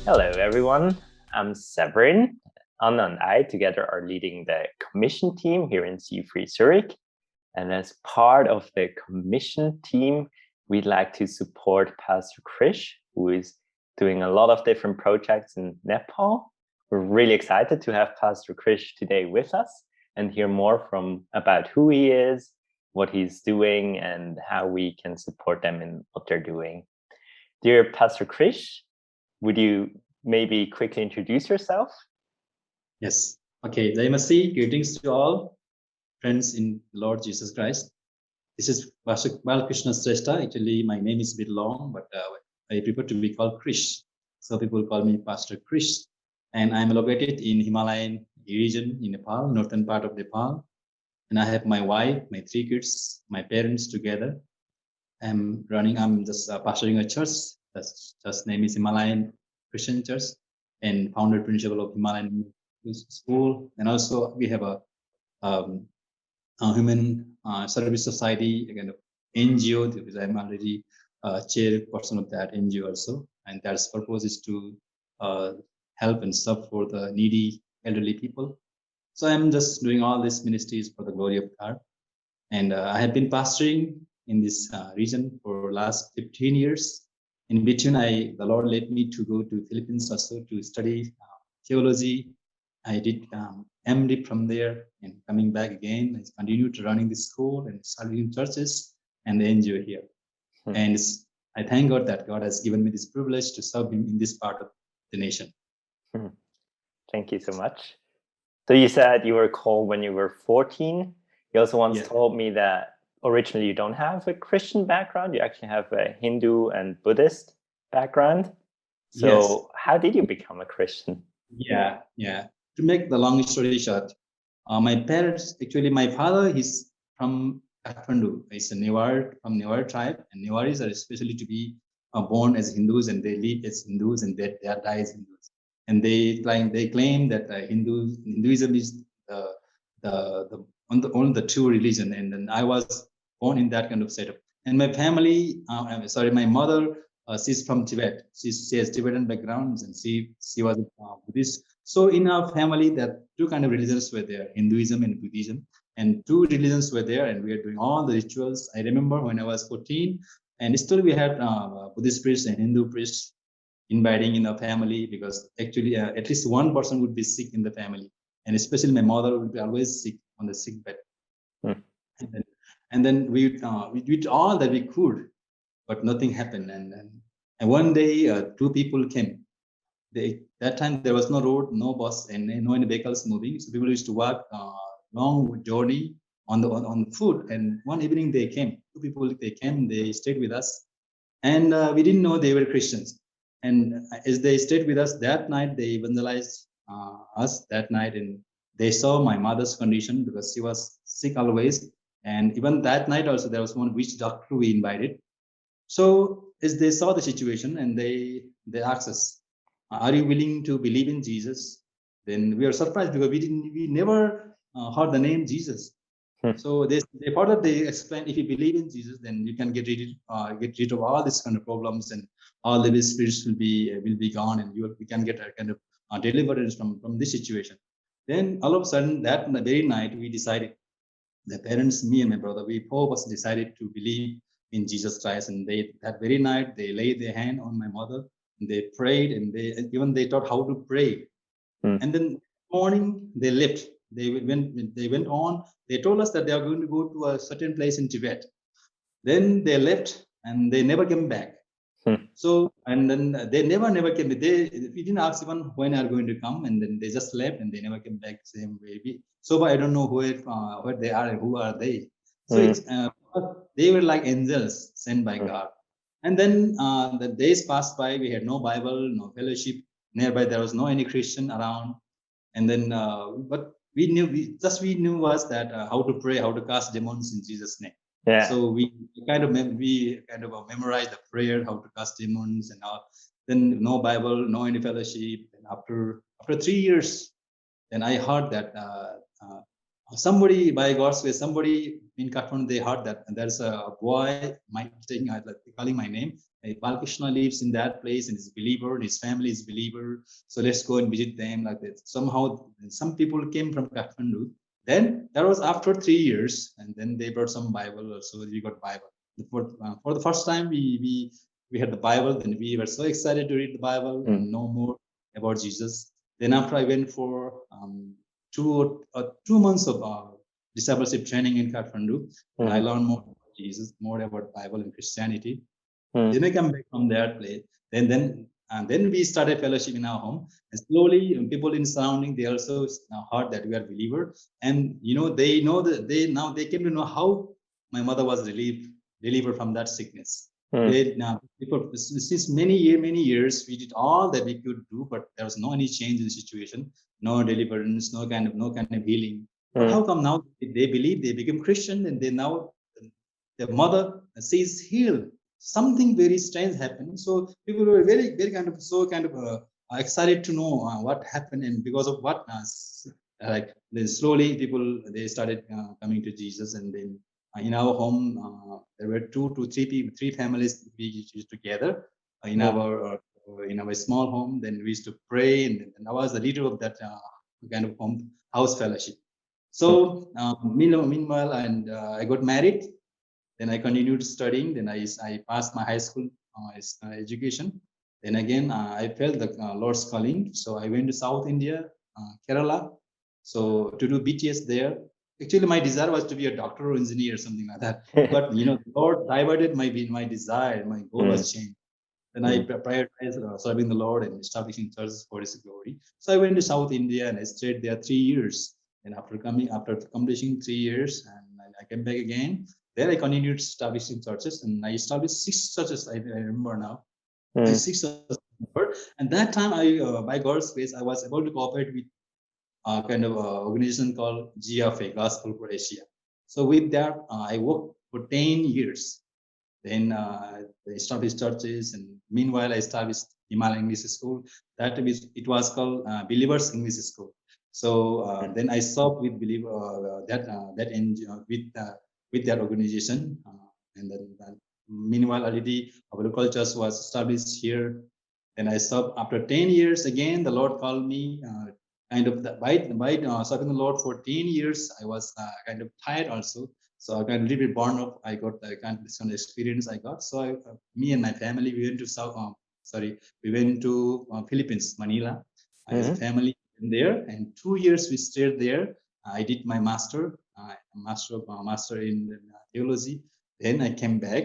Hello, everyone. I'm Severin. Anna and I together are leading the commission team here in C3 Zurich. And as part of the commission team, we'd like to support Pastor Krish, who is doing a lot of different projects in Nepal. We're really excited to have Pastor Krish today with us and hear more about who he is, what he's doing, and how we can support them in what they're doing. Dear Pastor Krish, would you maybe quickly introduce yourself? Yes. Okay. Namaste. Greetings to all friends in Lord Jesus Christ. This is Pastor Balkrishna Srestha. Actually, my name is a bit long, but I prefer to be called Krish. So people call me Pastor Krish. And I'm located in Himalayan region in Nepal, northern part of Nepal. And I have my wife, my 3 kids, my parents together. I'm just pastoring a church. That's just name is Himalayan Christian Church and founder principal of Himalayan School. And also we have um, a human service society, a kind of NGO, because I'm already chairperson of that NGO also. And that's purpose is to help and serve for the needy elderly people. So I'm just doing all these ministries for the glory of God. And I have been pastoring in this region for last 15 years. In between, the Lord led me to go to Philippines also to study theology. I did MD from there, and coming back again, I continued running the school and starting churches and the NGO here. And I thank God that God has given me this privilege to serve Him in this part of the nation. Thank you so much. So you said you were called when you were 14. You also once told me that originally you don't have a Christian background. You actually have a Hindu and Buddhist background. So how did you become a Christian? Yeah. To make the long story short, my parents, actually my father is from Kathmandu. He's a Newar, from Newar tribe, and Newaris are especially to be born as Hindus, and they live as Hindus, and they die as Hindus. And they claim that Hinduism is only the true religion. And then I was born in that kind of setup. And my family, my mother, she's from Tibet. She has Tibetan backgrounds, and she was Buddhist. So in our family, that two kind of religions were there, Hinduism and Buddhism, and two religions were there, and we are doing all the rituals. I remember when I was 14, and still we had Buddhist priests and Hindu priests inviting in our family, because actually at least one person would be sick in the family, and especially my mother would be always sick on the sick bed. And then we did all that we could, but nothing happened. And one day, two people came. That time there was no road, no bus, and no any vehicles moving. So people used to walk long journey on foot. And one evening they came. Two people they came. They stayed with us, and we didn't know they were Christians. And as they stayed with us that night, they evangelized us that night, and they saw my mother's condition because she was sick always. And even that night also, there was one witch doctor we invited. So as they saw the situation, and they asked us, "Are you willing to believe in Jesus?" Then we are surprised because we never heard the name Jesus. So they further they explained, if you believe in Jesus, then you can get rid of all these kind of problems, and all the spirits will be gone, and we can get a kind of deliverance from this situation. Then all of a sudden, that very night, we decided, the parents, me and my brother, we four of us decided to believe in Jesus Christ. And that very night they laid their hand on my mother, and they prayed, and they taught how to pray. And then morning they left. They went on. They told us that they are going to go to a certain place in Tibet. Then they left, and they never came back. So, and then they never came. We didn't ask even when are going to come, and then they just left, and they never came back same way. So I don't know where they are and who are they. So it's they were like angels sent by God. And then the days passed by. We had no Bible, no fellowship nearby. There was no any Christian around. And then, but we knew was that how to pray, how to cast demons in Jesus' name. Yeah. So we kind of memorized the prayer, how to cast demons and all. Then no Bible, no any fellowship. And after 3 years, then I heard that somebody, by God's way, somebody in Kathmandu, they heard that there's a boy, calling my name. Balkrishna lives in that place and is a believer, and his family is believer. So let's go and visit them like that. Somehow, some people came from Kathmandu. Then that was after 3 years, and then they brought some Bible. So we got Bible. For the first time, we had the Bible. Then we were so excited to read the Bible and know more about Jesus. Then after I went for 2 months of discipleship training in Kathmandu, and I learned more about Jesus, more about Bible and Christianity. Then I come back from that place. Then we started fellowship in our home, and slowly people in surrounding, they also heard that we are believer, and they know that they came to know how my mother was delivered from that sickness. Since many years, we did all that we could do, but there was no any change in the situation, no deliverance, no kind of healing. But how come now they believe, they become Christian, and they now the mother says healed? Something very strange happened. So people were very excited to know what happened, and because of what, then slowly people they started coming to Jesus, and then in our home there were 2 to 3 people, 3 families we used together in our small home. Then we used to pray, and I was the leader of that kind of house fellowship. So meanwhile, and I got married. Then I continued studying. Then I passed my high school education. Then again, I felt the Lord's calling. So I went to South India, Kerala, so to do BTS there. Actually, my desire was to be a doctor or engineer or something like that. But the Lord diverted my desire. My goal was changed. Then I prioritized serving the Lord and establishing churches for His glory. So I went to South India and I stayed there 3 years. And after accomplishing 3 years, and I came back again. Then I continued establishing churches, and I established 6 churches. I remember now, 6 churches. And that time, by God's grace, I was able to cooperate with a kind of organization called GFA, Gospel for Asia. So with that, I worked for 10 years. Then I established churches, and meanwhile I established Himalayan English School. It was called Believers English School. So then I stopped with with that organization, and then meanwhile already our local church was established here. Then I stopped after 10 years. Again, the Lord called me. By serving the Lord for 10 years, I was kind of tired also. So I got a little bit burned up. I got this kind of experience I got. So me and my family, we went to Philippines, Manila. As a family there, and 2 years we stayed there. I did my master in theology. Then I came back.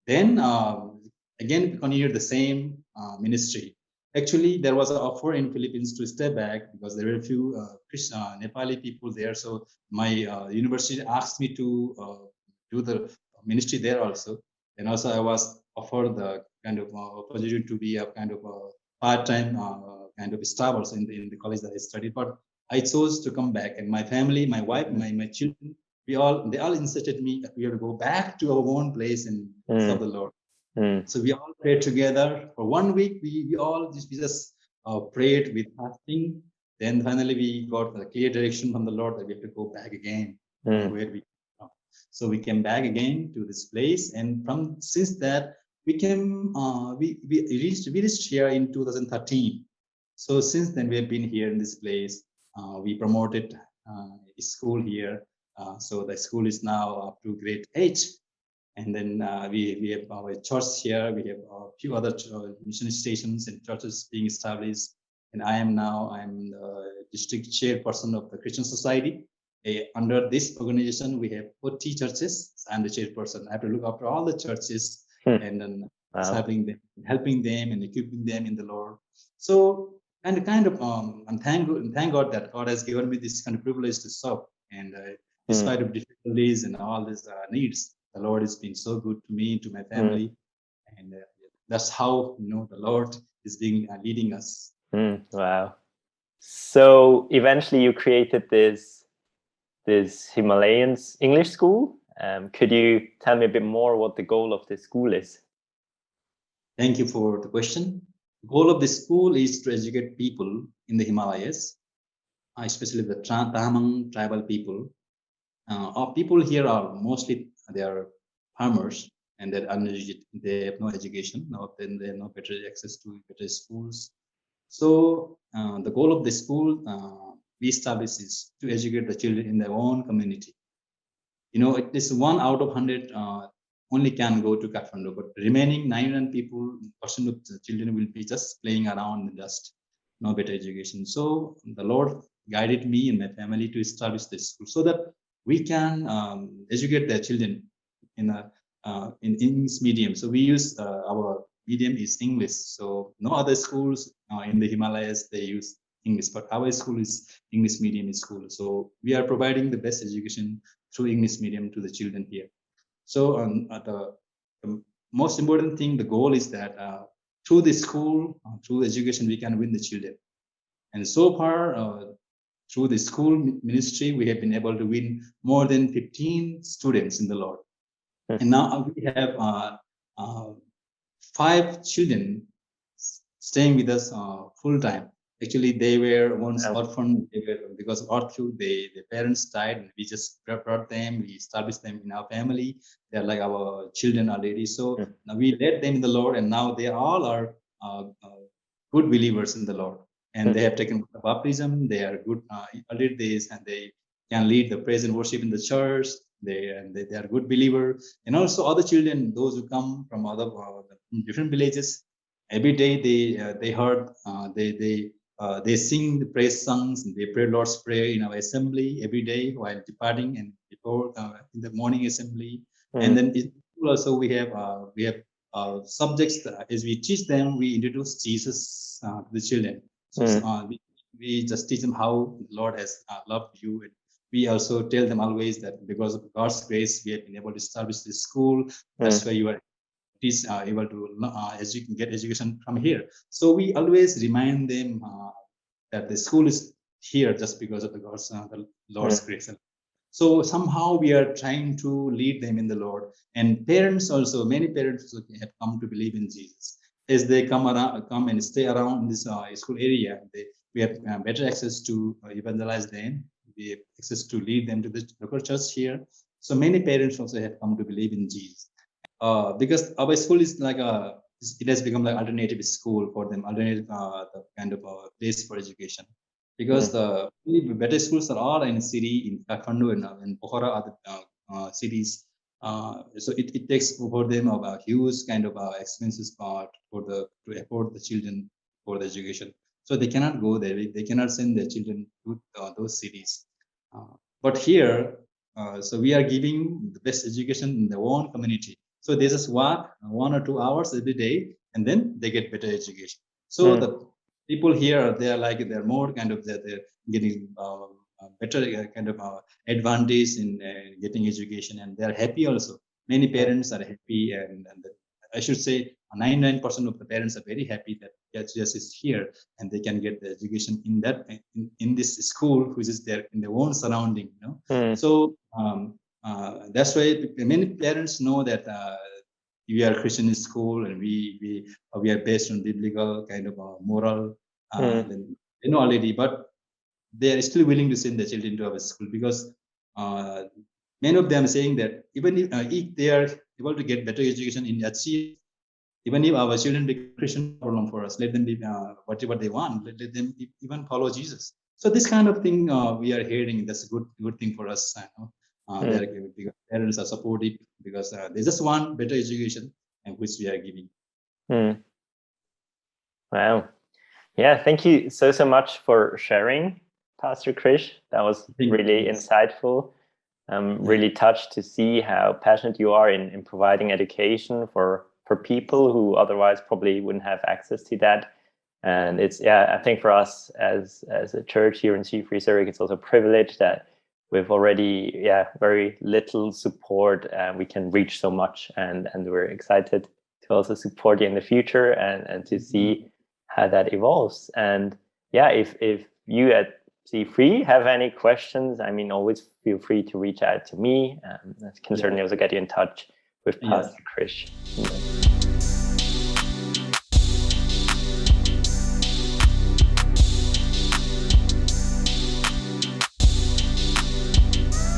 Then again we continued the same ministry. Actually, there was an offer in Philippines to stay back because there were a few Nepali people there. So my university asked me to do the ministry there also. And also I was offered the kind of opportunity to be a kind of part-time kind of staff also in the college that I studied. But I chose to come back, and my family, my wife, my children, they all insisted me that we have to go back to our own place and serve the Lord. So we all prayed together for 1 week. We just prayed with fasting. Then finally we got a clear direction from the Lord that we have to go back again where we come. So we came back again to this place, and since that we reached here in 2013. So since then we have been here in this place. We promoted a school here. So the school is now up to grade 8. And then we have our church here. We have a few other mission stations and churches being established. And I'm the district chairperson of the Christian Society. Under this organization, we have 40 churches. I'm the chairperson. I have to look after all the churches and then helping them and equipping them in the Lord. So and thank God that God has given me this kind of privilege to serve. And despite of difficulties and all these needs, the Lord has been so good to me, to my family, and that's how the Lord is leading us. Wow! So eventually, you created this Himalayan English school. Could you tell me a bit more what the goal of this school is? Thank you for the question. The goal of this school is to educate people in the Himalayas, especially the Tamang tribal people, people here are mostly they are farmers and they're uneducated. They have no education. Now then they have no better access to better schools. So the goal of the school we establish is to educate the children in their own community. It is 1 out of 100 only can go to Kathmandu, but remaining 99% of the children will be just playing around and just no better education. So the Lord guided me and my family to establish this school so that we can educate their children in a in English medium. So we use our medium is English. So no other schools in the Himalayas they use English, but our school is English medium school. So we are providing the best education through English medium to the children here. So the most important thing, the goal is that through the school, through education, we can win the children. And so far, through the school ministry, we have been able to win more than 15 students in the Lord. And now we have 5 children staying with us full time. Actually, they were once orphaned because of earthquake. Their parents died, and we just brought them. We established them in our family. They're like our children already. So now we led them in the Lord, and now they all are good believers in the Lord. And they have taken baptism. They are good already, and they can lead the praise and worship in the church. They are good believer. And also other children, those who come from other different villages. Every day they heard they sing the praise songs and they pray Lord's Prayer in our assembly every day while departing and before in the morning assembly. And then also we have subjects as we teach them, we introduce Jesus to the children. So we just teach them how the Lord has loved you. And we also tell them always that because of God's grace, we have been able to establish this school. That's why you are able to as you can get education from here. So we always remind them that the school is here just because of the Lord's grace. So somehow we are trying to lead them in the Lord. And parents also, many parents also have come to believe in Jesus. As they come and stay around in this school area, we have better access to evangelize them. We have access to lead them to the local church here. So many parents also have come to believe in Jesus. Because our school is like it has become like alternative school for them, alternative the kind of place for education. Because the better schools are all in city, in Kathmandu and Pokhara, other cities. So it takes for them a huge kind of expenses part to afford the children for the education. So they cannot go there. They cannot send their children to those cities. But here, so we are giving the best education in their own community. So they just walk 1 or 2 hours every day, and then they get better education. So the people here, they're more kind of they're getting better kind of advantage in getting education, and they're happy also. Many parents are happy, and I should say 99% of the parents are very happy that Jesus is here, and they can get the education in this school, which is there in their own surrounding. So that's why many parents know that we are Christian school and we are based on biblical kind of moral. They know already, but they are still willing to send their children to our school because many of them are saying that even if they are able to get better education in HC, even if our children become Christian, problem for us. Let them be whatever they want. Let them even follow Jesus. So this kind of thing we are hearing. That's a good thing for us. Because parents are supportive because they just want better education, and which we are giving. Wow. Yeah, thank you so much for sharing, Pastor Krish. That was really insightful. I'm really touched to see how passionate you are in providing education for people who otherwise probably wouldn't have access to that. And it's, I think for us as a church here in C3 Zurich, it's also a privilege that we've already, very little support and we can reach so much. And we're excited to also support you in the future and to see how that evolves. And if you at C3 have any questions, I mean, always feel free to reach out to me. I can certainly also get you in touch with Pastor Krish.